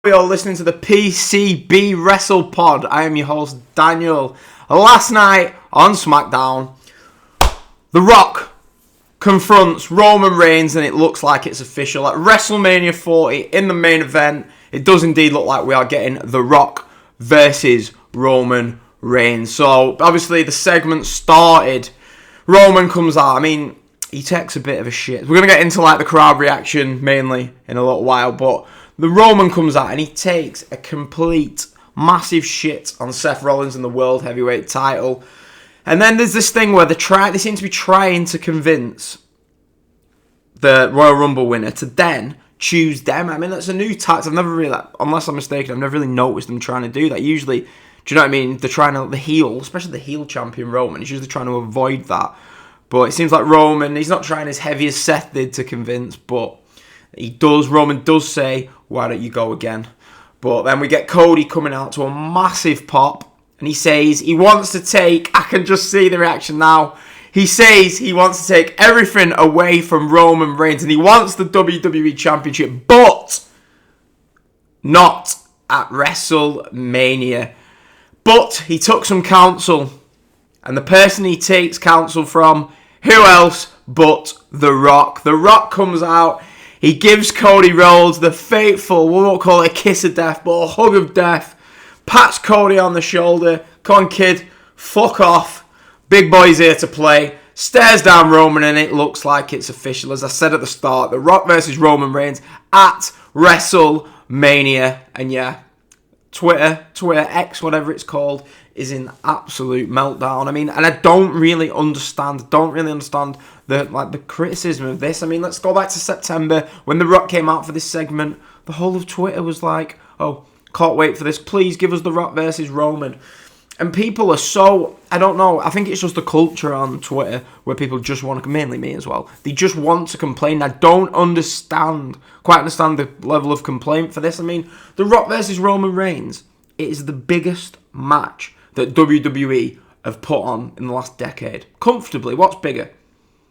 You're listening to the PCB Wrestle Pod. I am your host, Daniel. Last night on SmackDown, The Rock confronts Roman Reigns and it looks like it's official. At WrestleMania 40, in the main event, it does indeed look like we are getting The Rock versus Roman Reigns. So, obviously, the segment started. Roman comes out. I mean, he takes a bit of a shit. We're going to get into like the crowd reaction mainly in a little while, but the Roman comes out and he takes a complete massive shit on Seth Rollins and the World Heavyweight title. And then there's this thing where they seem to be trying to convince the Royal Rumble winner to then choose them. I mean, that's a new tactic. I've never really, unless I'm mistaken, I've never really noticed them trying to do that. Usually, do you know what I mean? They're trying to, the heel, especially the heel champion Roman, is usually trying to avoid that. But it seems like Roman, he's not trying as heavy as Seth did to convince, but Roman does say, why don't you go again? But then we get Cody coming out to a massive pop, and he says he wants to take, I can just see the reaction now, he says he wants to take everything away from Roman Reigns, and he wants the WWE Championship, but not at WrestleMania. But he took some counsel, and the person he takes counsel from, who else but The Rock. The Rock comes out. He gives Cody Rhodes the fateful, we won't call it a kiss of death, but a hug of death. Pats Cody on the shoulder. Come on, kid. Fuck off. Big boy's here to play. Stares down Roman and it looks like it's official. As I said at the start, The Rock versus Roman Reigns at WrestleMania. And yeah, Twitter, X, whatever it's called, is in absolute meltdown. I mean, and I don't really understand the criticism of this. I mean, let's go back to September when The Rock came out for this segment. The whole of Twitter was like, oh, can't wait for this. Please give us The Rock versus Roman. And people are so, I don't know, I think it's just the culture on Twitter where people just want to, mainly me as well, they just want to complain. I don't quite understand the level of complaint for this. I mean, The Rock versus Roman Reigns, it is the biggest match that WWE have put on in the last decade. Comfortably. What's bigger?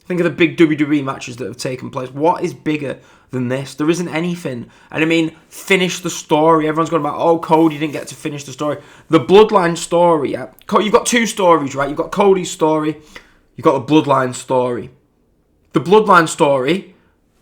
Think of the big WWE matches that have taken place. What is bigger than this? There isn't anything. And I mean, finish the story. Everyone's going about, oh, Cody didn't get to finish the story. The Bloodline story, yeah. You've got two stories, right? You've got Cody's story. You've got the Bloodline story. The Bloodline story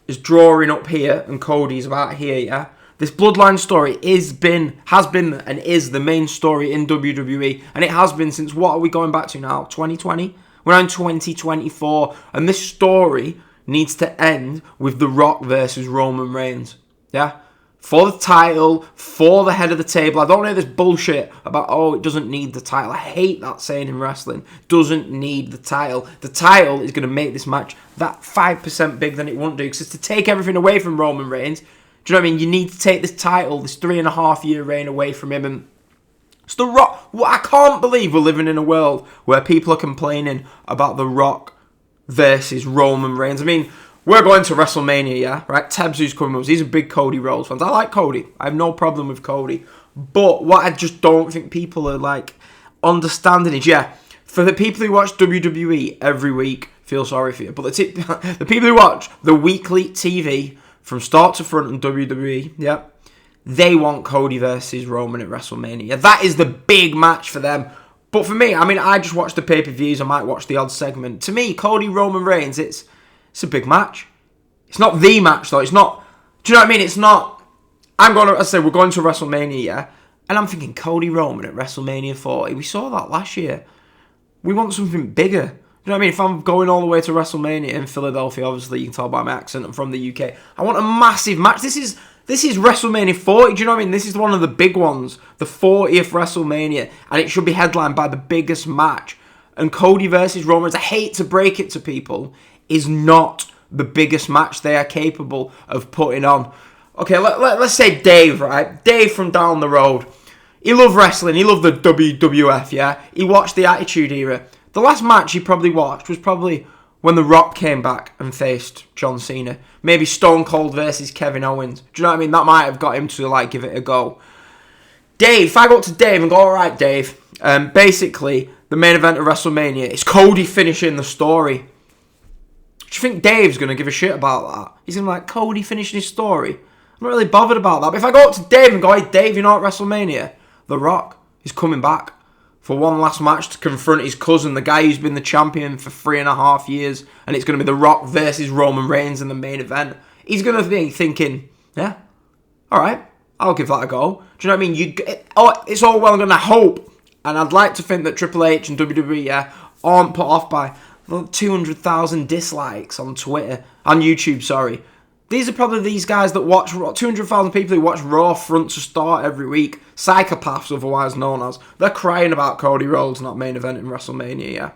is drawing up here, and Cody's about here, yeah. This Bloodline story has been and is the main story in WWE. And it has been since, what are we going back to now? 2020? We're in 2024. And this story needs to end with The Rock versus Roman Reigns. Yeah? For the title, for the head of the table. I don't know this bullshit about, oh, it doesn't need the title. I hate that saying in wrestling. Doesn't need the title. The title is going to make this match that 5% bigger than it won't do. Because it's to take everything away from Roman Reigns. Do you know what I mean? You need to take this title, this 3.5-year reign away from him. And it's The Rock. I can't believe we're living in a world where people are complaining about The Rock versus Roman Reigns. I mean, we're going to WrestleMania, yeah? Right? Tebs, who's coming with us, he's a big Cody Rhodes fan. I like Cody. I have no problem with Cody. But what I just don't think people are, like, understanding is, yeah, for the people who watch WWE every week, feel sorry for you. But the people who watch the weekly TV from start to front in WWE, yeah, they want Cody versus Roman at WrestleMania. That is the big match for them. But for me, I mean, I just watch the pay-per-views. I might watch the odd segment. To me, Cody Roman Reigns, it's a big match. It's not the match, though. It's not, do you know what I mean? It's not, we're going to WrestleMania, yeah? And I'm thinking Cody Roman at WrestleMania 40. We saw that last year. We want something bigger. You know what I mean? If I'm going all the way to WrestleMania in Philadelphia, obviously you can tell by my accent, I'm from the UK. I want a massive match. This is WrestleMania 40. Do you know what I mean? This is one of the big ones. The 40th WrestleMania. And it should be headlined by the biggest match. And Cody versus Roman, I hate to break it to people, is not the biggest match they are capable of putting on. Okay, let's say Dave, right? Dave from down the road. He loved wrestling. He loved the WWF, yeah? He watched the Attitude Era. The last match he probably watched was probably when The Rock came back and faced John Cena. Maybe Stone Cold versus Kevin Owens. Do you know what I mean? That might have got him to, like, give it a go. Dave, if I go up to Dave and go, alright, Dave, basically, the main event of WrestleMania is Cody finishing the story. Do you think Dave's going to give a shit about that? He's going to be like, Cody finishing his story? I'm I'm not really bothered about that. But if I go up to Dave and go, hey, Dave, you know at WrestleMania, The Rock is coming back for one last match to confront his cousin, the guy who's been the champion for 3.5 years, and it's going to be The Rock versus Roman Reigns in the main event. He's going to be thinking, yeah, all right, I'll give that a go. Do you know what I mean? It's all well and good, I hope, and I'd like to think that Triple H and WWE aren't put off by 200,000 dislikes on YouTube, sorry. These are probably these guys that watch, 200,000 people who watch Raw front to start every week. Psychopaths, otherwise known as. They're crying about Cody Rhodes not main event in WrestleMania, yeah?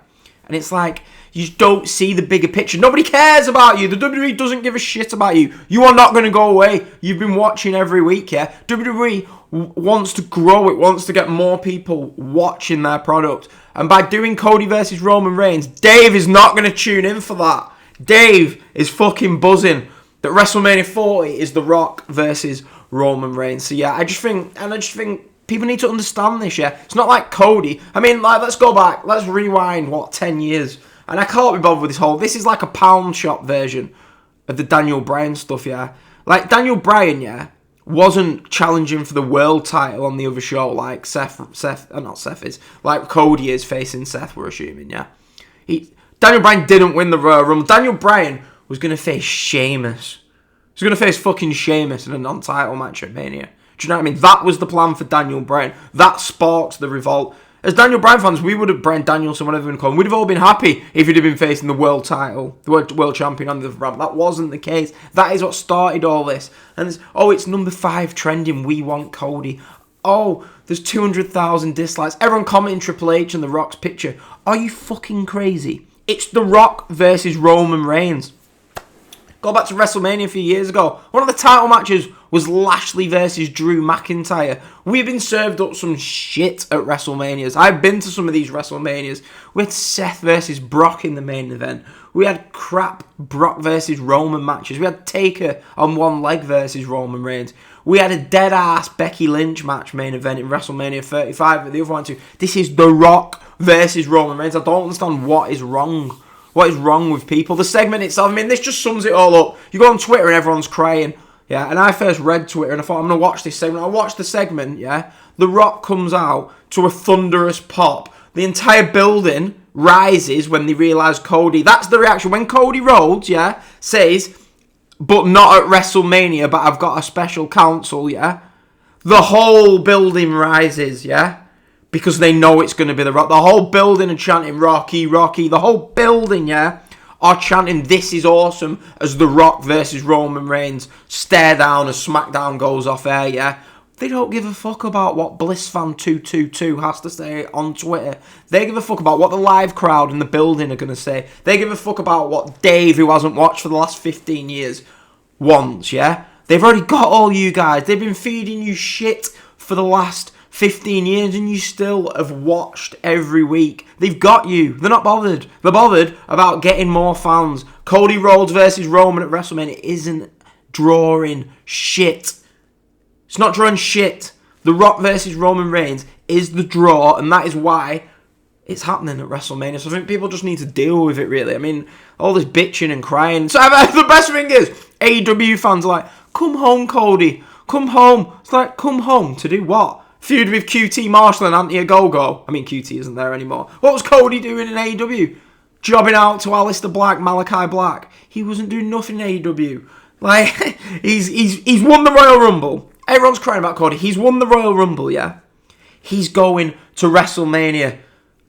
And it's like, you don't see the bigger picture. Nobody cares about you. The WWE doesn't give a shit about you. You are not going to go away. You've been watching every week, yeah? WWE wants to grow. It wants to get more people watching their product. And by doing Cody versus Roman Reigns, Dave is not going to tune in for that. Dave is fucking buzzing that WrestleMania 40 is The Rock versus Roman Reigns. So yeah, I just think people need to understand this, yeah? It's not like Cody. I mean, like, let's go back. Let's rewind, 10 years? And I can't be bothered with this whole... This is like a pound shop version of the Daniel Bryan stuff, yeah? Like, Daniel Bryan, yeah, wasn't challenging for the world title on the other show like like Cody is facing Seth, we're assuming, yeah? Daniel Bryan didn't win the Royal Rumble. Daniel Bryan was going to face Sheamus. He was going to face fucking Sheamus in a non-title match at Mania. Do you know what I mean? That was the plan for Daniel Bryan. That sparked the revolt. As Daniel Bryan fans, we would have, Bryan Danielson, whatever you want to call him, we'd have all been happy if he'd have been facing the world title, the world champion on the ramp. That wasn't the case. That is what started all this. And it's number 5 trending, we want Cody. Oh, there's 200,000 dislikes. Everyone commenting Triple H and The Rock's picture. Are you fucking crazy? It's The Rock versus Roman Reigns. Go back to WrestleMania a few years ago. One of the title matches was Lashley versus Drew McIntyre. We've been served up some shit at WrestleManias. I've been to some of these WrestleManias. We had Seth versus Brock in the main event. We had crap Brock versus Roman matches. We had Taker on one leg versus Roman Reigns. We had a dead-ass Becky Lynch match main event in WrestleMania 35, but the other one too. This is The Rock versus Roman Reigns. I don't understand what is wrong. What is wrong with people? The segment itself, I mean, this just sums it all up. You go on Twitter and everyone's crying. Yeah, and I first read Twitter and I thought, I'm going to watch this segment. I watched the segment, yeah. The Rock comes out to a thunderous pop. The entire building rises when they realise Cody. That's the reaction. When Cody Rhodes, yeah, says, but not at WrestleMania, but I've got a special counsel, yeah. The whole building rises, yeah. Because they know it's going to be The Rock. The whole building are chanting, Rocky, Rocky. The whole building, yeah, are chanting, this is awesome, as The Rock versus Roman Reigns stare down as SmackDown goes off air, yeah. They don't give a fuck about what BlissFan222 has to say on Twitter. They give a fuck about what the live crowd in the building are going to say. They give a fuck about what Dave, who hasn't watched for the last 15 years, wants, yeah. They've already got all you guys. They've been feeding you shit for the last 15 years and you still have watched every week. They've got you. They're not bothered. They're bothered about getting more fans. Cody Rhodes versus Roman at WrestleMania isn't drawing shit. It's not drawing shit. The Rock versus Roman Reigns is the draw, and that is why it's happening at WrestleMania. So I think people just need to deal with it, really. I mean, all this bitching and crying. So the best thing is, AEW fans are like, come home, Cody. Come home. It's like, come home to do what? Feud with QT Marshall and Anthony Ogogo. I mean, QT isn't there anymore. What was Cody doing in AEW? Jobbing out to Aleister Black, Malachi Black. He wasn't doing nothing in AEW. Like, he's won the Royal Rumble. Everyone's crying about Cody. He's won the Royal Rumble, yeah? He's going to WrestleMania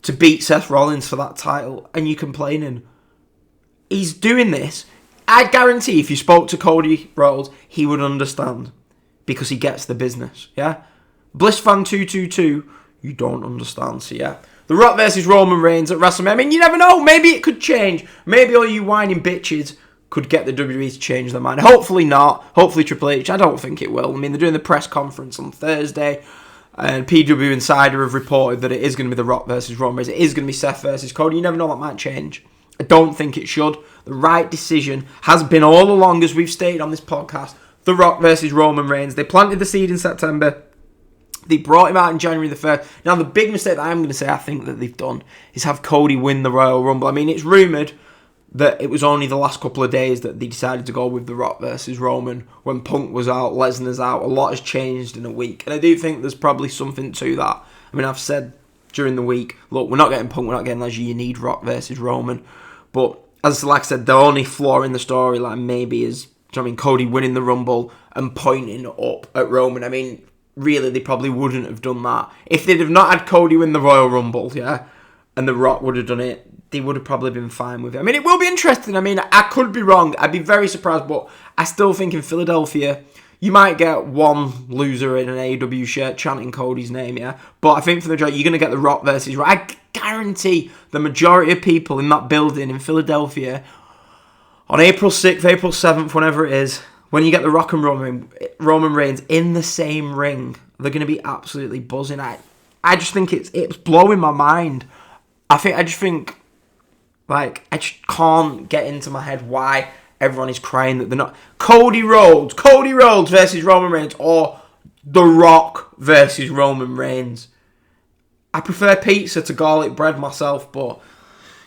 to beat Seth Rollins for that title, and you're complaining. He's doing this. I guarantee if you spoke to Cody Rhodes, he would understand. Because he gets the business, yeah? BlissFan222, you don't understand, so yeah. The Rock versus Roman Reigns at WrestleMania. I mean, you never know. Maybe it could change. Maybe all you whining bitches could get the WWE to change their mind. Hopefully not. Hopefully Triple H. I don't think it will. I mean, they're doing the press conference on Thursday, and PW Insider have reported that it is going to be The Rock versus Roman Reigns. It is going to be Seth versus Cody. You never know, that might change. I don't think it should. The right decision has been all along, as we've stated on this podcast, The Rock versus Roman Reigns. They planted the seed in September. They brought him out in January the 1st. Now, the big mistake that I'm going to say I think that they've done is have Cody win the Royal Rumble. I mean, it's rumoured that it was only the last couple of days that they decided to go with The Rock versus Roman. When Punk was out, Lesnar's out, a lot has changed in a week. And I do think there's probably something to that. I mean, I've said during the week, look, we're not getting Punk, we're not getting Lesnar, you need Rock versus Roman. But as like I said, the only flaw in the storyline maybe is, Cody winning the Rumble and pointing up at Roman. I mean, really, they probably wouldn't have done that. If they'd have not had Cody win the Royal Rumble, yeah, and The Rock would have done it, they would have probably been fine with it. I mean, it will be interesting. I mean, I could be wrong. I'd be very surprised, but I still think in Philadelphia, you might get one loser in an AEW shirt chanting Cody's name, yeah? But I think for the majority, you're going to get The Rock versus Rock. I guarantee the majority of people in that building in Philadelphia, on April 6th, April 7th, whenever it is, when you get The Rock and Roman Reigns in the same ring, they're going to be absolutely buzzing. I just think it's blowing my mind. I just think, like, I just can't get into my head why everyone is crying that they're not. Cody Rhodes versus Roman Reigns, or The Rock versus Roman Reigns. I prefer pizza to garlic bread myself, but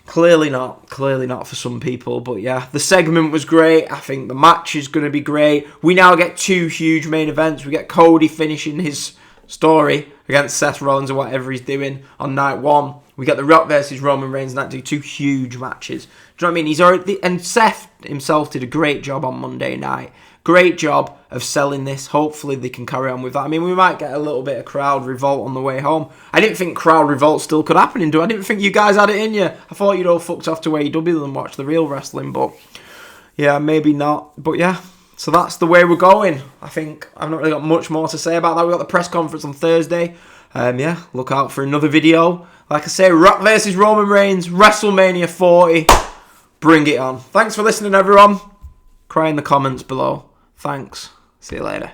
clearly not for some people. But yeah, the segment was great. I think the match is going to be great. We now get two huge main events. We get Cody finishing his story against Seth Rollins or whatever he's doing on night one. We get The Rock versus Roman Reigns, and that do two huge matches. Do you know what I mean? He's already, and Seth himself did a great job on Monday night. Great job of selling this. Hopefully they can carry on with that. I mean, we might get a little bit of crowd revolt on the way home. I didn't think crowd revolt still could happen I didn't think you guys had it in you. I thought you'd all fucked off to AEW and watch the real wrestling, but yeah, maybe not. But yeah, so that's the way we're going. I think I've not really got much more to say about that. We've got the press conference on Thursday. Yeah, look out for another video. Like I say, Rock versus Roman Reigns, WrestleMania 40. Bring it on. Thanks for listening, everyone. Cry in the comments below. Thanks. See you later.